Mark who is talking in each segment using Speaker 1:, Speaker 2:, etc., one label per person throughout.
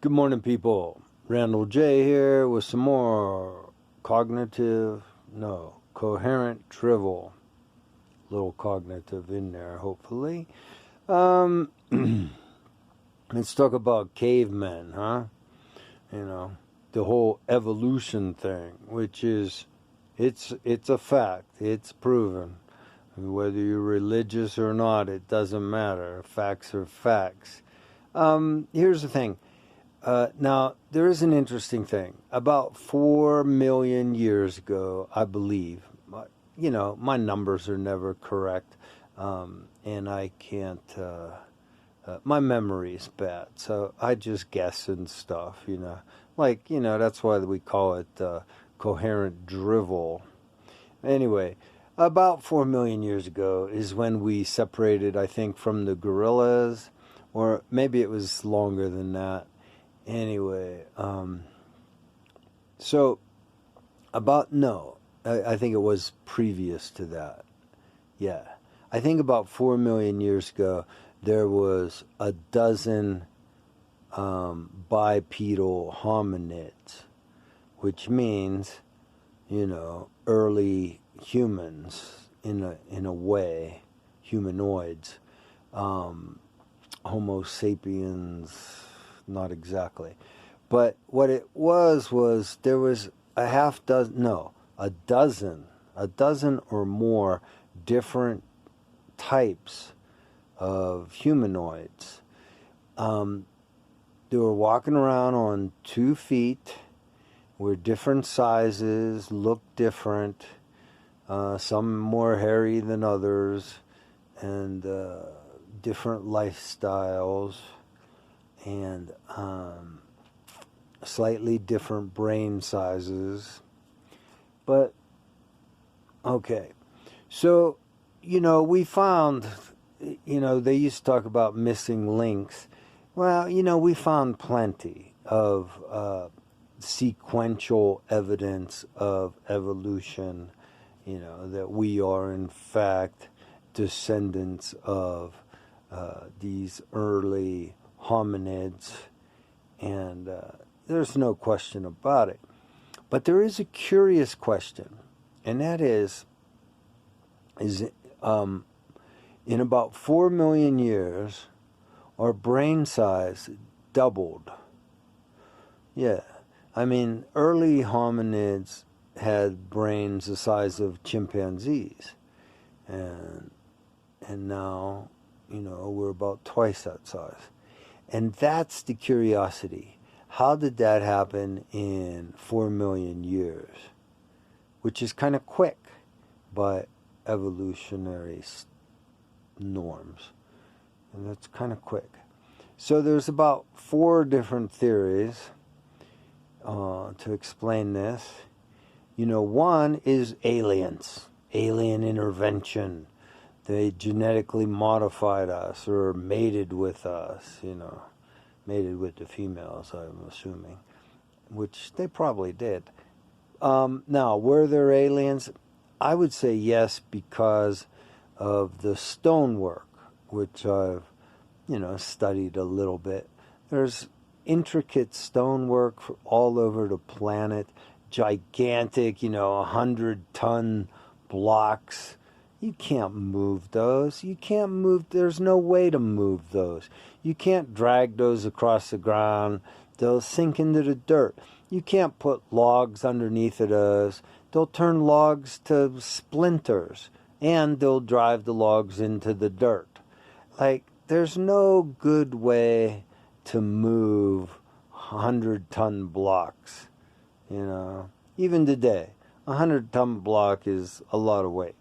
Speaker 1: Good morning, people. Randall J here with some more coherent drivel. Little cognitive in there, hopefully. Let's talk about cavemen, huh? You know, the whole evolution thing, which is, it's a fact. It's proven. Whether you're religious or not, it doesn't matter. Facts are facts. Here's the thing. Now, there is an interesting thing. About 4 million years ago, I believe, my numbers are never correct, and I can't, my memory is bad, so I just guess and stuff, that's why we call it coherent drivel. Anyway, about 4 million years ago is when we separated, I think, from the gorillas, or maybe it was longer than that. Anyway, I think it was previous to that. Yeah. I think about 4 million years ago, there was a dozen bipedal hominids, which means, early humans in a way, humanoids, Homo sapiens. Not exactly. But what it was there was a dozen or more different types of humanoids. They were walking around on 2 feet, were different sizes, looked different, some more hairy than others, and different lifestyles. And slightly different brain sizes. But, okay. So, we found, they used to talk about missing links. Well, we found plenty of sequential evidence of evolution, that we are, in fact, descendants of these early hominids, and there's no question about it. But there is a curious question, and that is in about 4 million years, our brain size doubled. Yeah, I mean, early hominids had brains the size of chimpanzees, and now, we're about twice that size. And that's the curiosity. How did that happen in 4 million years? Which is kind of quick by evolutionary norms. And that's kind of quick. So there's about 4 different theories to explain this. One is aliens. Alien intervention. They genetically modified us or mated with us, mated with the females, I'm assuming, which they probably did. Now, were there aliens? I would say yes, because of the stonework, which I've, studied a little bit. There's intricate stonework all over the planet, gigantic, 100-ton blocks. You can't move those. There's no way to move those. You can't drag those across the ground. They'll sink into the dirt. You can't put logs underneath of those. They'll turn logs to splinters, and they'll drive the logs into the dirt. There's no good way to move 100-ton blocks, Even today, a 100-ton block is a lot of weight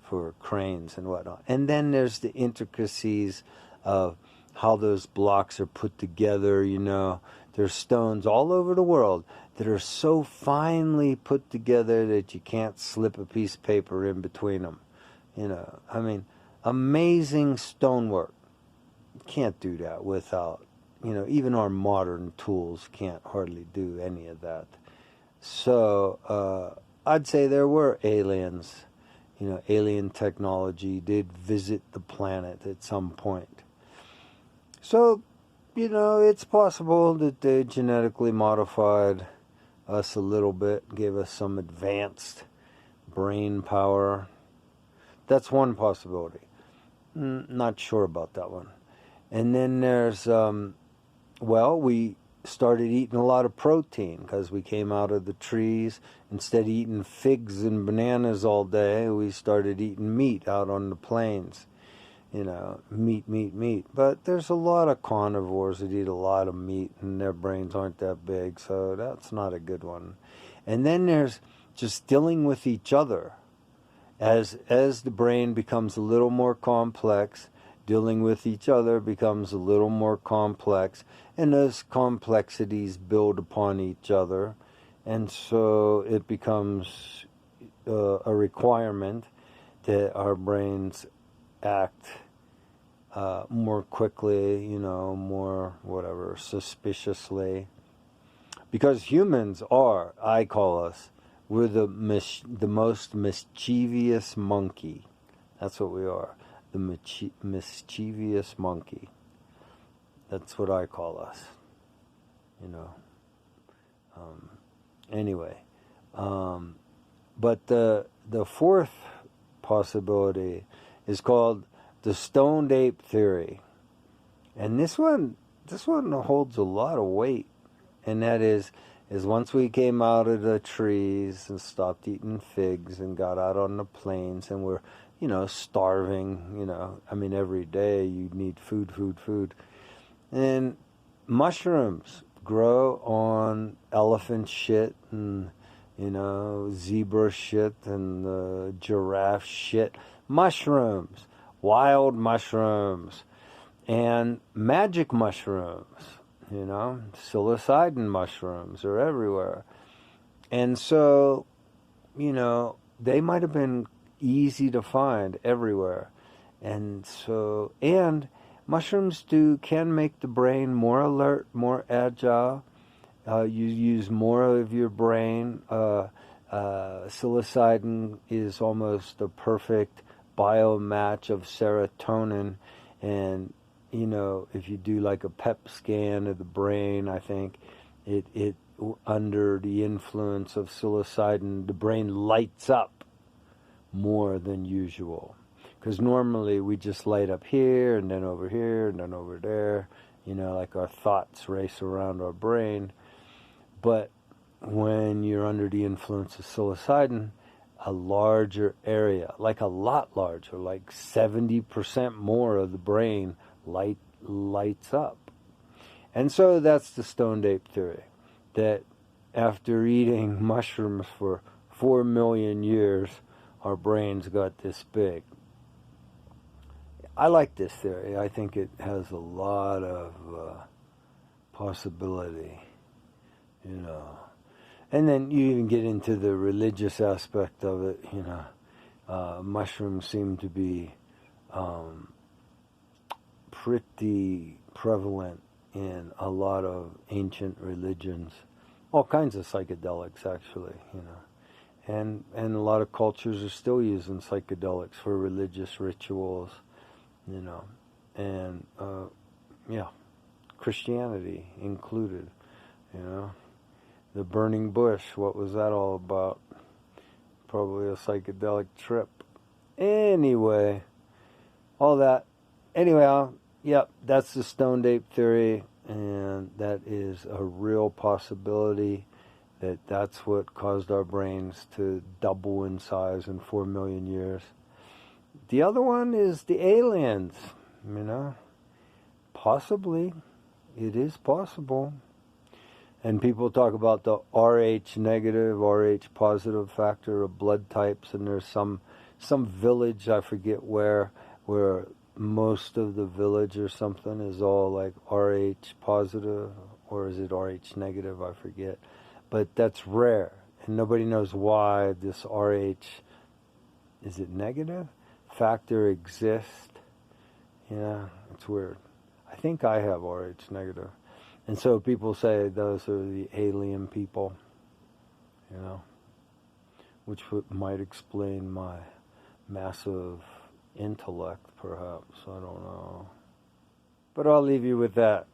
Speaker 1: for cranes and whatnot. And then there's the intricacies of how those blocks are put together, There's stones all over the world that are so finely put together that you can't slip a piece of paper in between them. Amazing stonework. You can't do that without, even our modern tools can't hardly do any of that. So, I'd say there were aliens. Alien technology did visit the planet at some point. So, it's possible that they genetically modified us a little bit, gave us some advanced brain power. That's one possibility. Not sure about that one. And then there's, we started eating a lot of protein because we came out of the trees. Instead of eating figs and bananas all day, we started eating meat out on the plains. Meat. But there's a lot of carnivores that eat a lot of meat and their brains aren't that big, so that's not a good one. And then there's just dealing with each other. As the brain becomes a little more complex, dealing with each other becomes a little more complex, and those complexities build upon each other, and so it becomes a requirement that our brains act more quickly, more suspiciously. Because humans are, I call us, we're the most mischievous monkey. That's what we are, the mischievous monkey. That's what I call us, Anyway, but the fourth possibility is called the stoned ape theory, and this one holds a lot of weight, and that is once we came out of the trees and stopped eating figs and got out on the plains and we're starving, every day you need food, and mushrooms grow on elephant shit and zebra shit and giraffe shit. Mushrooms, wild mushrooms, and magic mushrooms, psilocybin mushrooms are everywhere. And so, they might have been easy to find everywhere. And mushrooms can make the brain more alert, more agile. You use more of your brain. Psilocybin is almost a perfect biomatch of serotonin, and if you do like a PET scan of the brain, I think it under the influence of psilocybin, the brain lights up more than usual. Because normally we just light up here and then over here and then over there, like our thoughts race around our brain. But when you're under the influence of psilocybin, a larger area, like a lot larger, like 70% more of the brain lights up. And so that's the stoned ape theory, that after eating mushrooms for 4 million years, our brains got this big. I like this theory. I think it has a lot of possibility, And then you even get into the religious aspect of it, Mushrooms seem to be pretty prevalent in a lot of ancient religions, all kinds of psychedelics actually, and a lot of cultures are still using psychedelics for religious rituals, and Christianity included, The burning bush, what was that all about? Probably a psychedelic trip. Anyway, all that. Anyway, that's the stoned ape theory, and that is a real possibility that's what caused our brains to double in size in 4 million years. The other one is the aliens, Possibly. It is possible. And people talk about the Rh negative, Rh positive factor of blood types, and there's some village, I forget where most of the village or something is all like Rh positive, or is it Rh negative, I forget. But that's rare, and nobody knows why this Rh, is it negative, factor exists. Yeah, it's weird. I think I have Rh negative. And so people say those are the alien people, which might explain my massive intellect, perhaps. I don't know. But I'll leave you with that.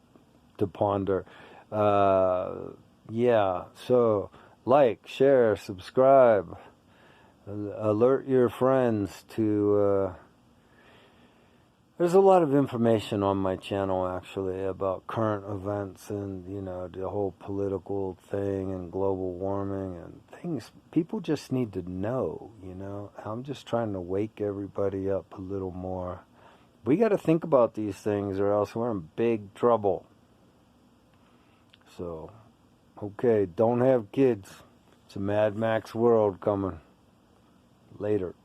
Speaker 1: to ponder. Yeah, so like, share, subscribe, alert your friends to. There's a lot of information on my channel actually about current events and, you know, the whole political thing and global warming and things people just need to know, you know. I'm just trying to wake everybody up a little more. We got to think about these things or else we're in big trouble. So, okay, don't have kids. It's a Mad Max world coming. Later.